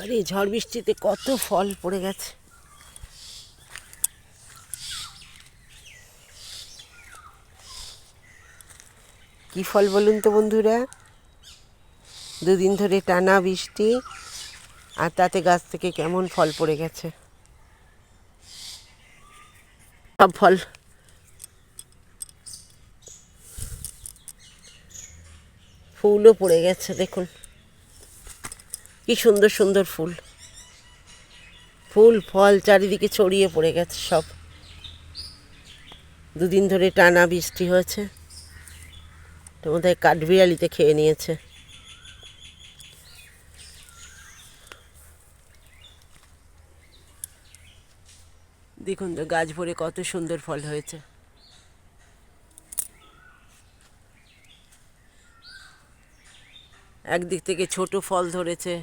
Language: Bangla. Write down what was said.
বাবারে ঝড় বৃষ্টিতে কত ফল পড়ে গেছে। কি ফল বলুন তো বন্ধুরা? দুদিন ধরে টানা বৃষ্টি, আর তাতে গাছ থেকে কেমন ফল পড়ে গেছে। সব ফল ফুলও পড়ে গেছে, দেখুন কি সুন্দর সুন্দর ফুল, ফুল ফল চারিদিকে ছড়িয়ে পড়ে গেছে সব। দুদিন ধরে টানা বৃষ্টি হয়েছে, বোধহয় কাঠবিড়ালিতে খেয়ে নিয়েছে। দেখুন তো গাছ ভরে কত সুন্দর ফল হয়েছে। একদিক থেকে ছোট ফল ধরেছে,